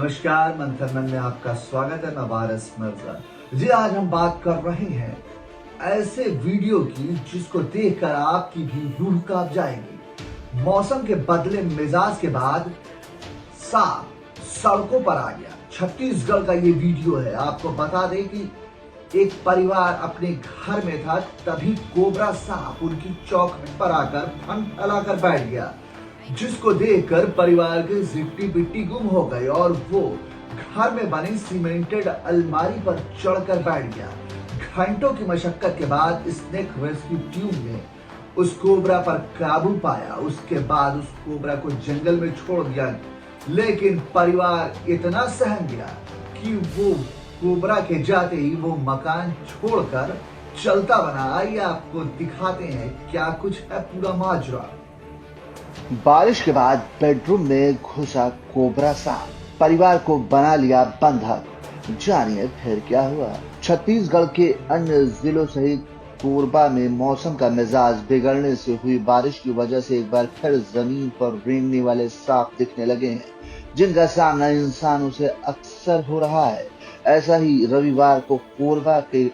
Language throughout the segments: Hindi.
नमस्कार, मंथन में आपका स्वागत है। मैं वारिस मिर्जा जी। आज हम बात कर रहे हैं ऐसे वीडियो की जिसको देखकर आपकी भी रूह कांप जाएगी। मौसम के बदले मिजाज के बाद सांप सड़कों पर आ गया। छत्तीसगढ़ का ये वीडियो है। आपको बता दें कि एक परिवार अपने घर में था, तभी कोबरा सांप उनकी चौक पर आकर फन फैलाकर बैठ गया, जिसको देखकर परिवार के जिट्टी पिट्टी गुम हो गए और वो घर में बनी सीमेंटेड अलमारी पर चढ़कर बैठ गया। घंटों की मशक्कत के बाद स्नेक रेस्क्यू टीम ने उस कोबरा पर काबू पाया। उसके बाद उस कोबरा को जंगल में छोड़ दिया, लेकिन परिवार इतना सहम गया कि वो कोबरा के जाते ही वो मकान छोड़कर चलता बना। आइए आपको दिखाते हैं क्या कुछ है पूरा माजरा। बारिश के बाद बेडरूम में घुसा कोबरा सांप, परिवार को बना लिया बंधक। जानिए फिर क्या हुआ। छत्तीसगढ़ के अन्य जिलों सहित कोरबा में मौसम का मिजाज बिगड़ने से हुई बारिश की वजह से एक बार फिर जमीन पर रेंगने वाले सांप दिखने लगे हैं, जिनका सामना इंसानों से अक्सर हो रहा है। ऐसा ही रविवार को कोरबा के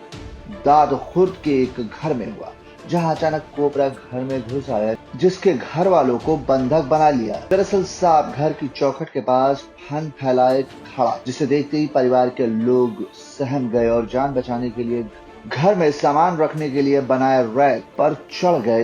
दाद खुर्द के एक घर में हुआ, जहां अचानक कोबरा घर में घुस आया, जिसके घर वालों को बंधक बना लिया। दरअसल सांप घर की चौखट के पास फन फैलाए खड़ा, जिसे देखते ही परिवार के लोग सहम गए और जान बचाने के लिए घर में सामान रखने के लिए बनाए रैक पर चढ़ गए।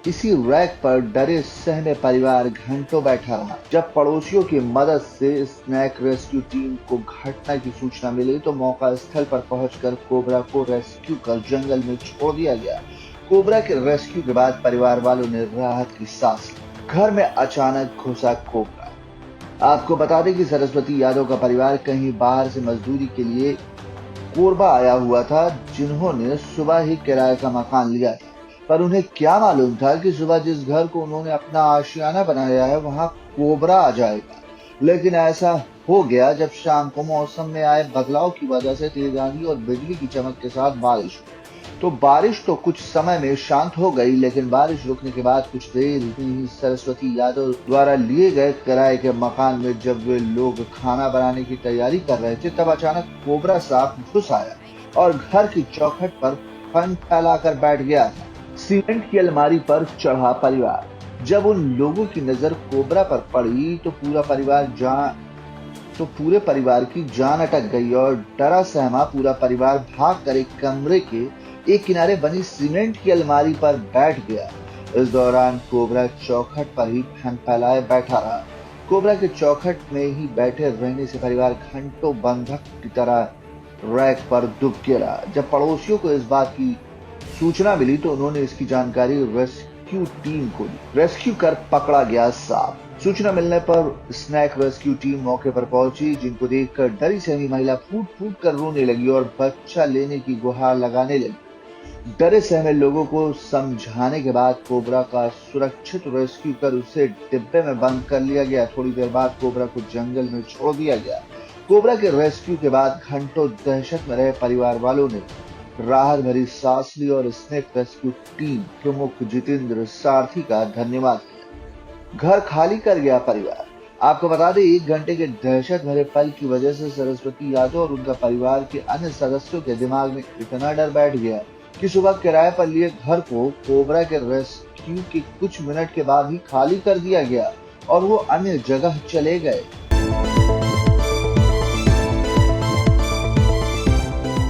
इसी रैक पर डरे सहमे परिवार घंटों बैठा रहा। जब पड़ोसियों की मदद से स्नेक रेस्क्यू टीम को घटना की सूचना मिली तो मौका स्थल पर पहुंचकर कोबरा को रेस्क्यू कर जंगल में छोड़ दिया गया। कोबरा के रेस्क्यू के बाद परिवार वालों ने राहत की सांस ली। घर में अचानक घुसा कोबरा। आपको बता दें कि सरस्वती यादव का परिवार कहीं बाहर से मजदूरी के लिए कोरबा आया हुआ था, जिन्होंने सुबह ही किराए का मकान लिया था। पर उन्हें क्या मालूम था कि सुबह जिस घर को उन्होंने अपना आशियाना बनाया है वहां कोबरा आ जाएगा। लेकिन ऐसा हो गया जब शाम को मौसम में आए बदलाव की वजह से तेज आंधी और बिजली की चमक के साथ बारिश हुई। तो बारिश तो कुछ समय में शांत हो गई, लेकिन बारिश रुकने के बाद कुछ देर ही सरस्वती यादव द्वारा लिए गए किराए के मकान में जब वे लोग खाना बनाने की तैयारी कर रहे थे, तब अचानक कोबरा सांप घुस आया और घर की चौखट पर फन फैलाकर बैठ गया। सीमेंट की अलमारी पर चढ़ा परिवार। जब उन लोगों की नजर कोबरा पर पड़ी तो पूरे परिवार की जान अटक गई और डरा सहमा पूरा परिवार भागकर एक कमरे के एक किनारे बनी सीमेंट की अलमारी पर बैठ गया। इस दौरान कोबरा चौखट पर ही फन फैलाए बैठा रहा। कोबरा के चौखट में ही बैठे रहने से परिवार घंटों बंधक की तरह रैक पर दुब गिरा। जब पड़ोसियों को इस बात की सूचना मिली तो उन्होंने इसकी जानकारी रेस्क्यू टीम को दी। रेस्क्यू कर पकड़ा गया सांप। सूचना मिलने पर स्नेक रेस्क्यू टीम मौके पर पहुंची, जिनको देखकर डरी सहमी महिला फूट फूट कर रोने लगी और बच्चा लेने की गुहार लगाने लगी। डरे सहमे लोगों को समझाने के बाद कोबरा का सुरक्षित रेस्क्यू कर उसे डिब्बे में बंद कर लिया गया। थोड़ी देर बाद कोबरा को जंगल में छोड़ दिया गया। कोबरा के रेस्क्यू के बाद घंटों दहशत में रहे परिवार वालों ने राहत भरी सांस ली और स्नेक रेस्क्यू टीम प्रमुख जितेंद्र सारथी का धन्यवाद किया। घर खाली कर गया परिवार। आपको बता दें, 1 घंटे के दहशत भरे पल की वजह से सरस्वती यादव और उनका परिवार के अन्य सदस्यों के दिमाग में इतना डर बैठ गया कि सुबह किराए पर लिए घर को कोबरा के रेस्क्यू के कुछ मिनट के बाद ही खाली कर दिया गया और वो अन्य जगह चले गए।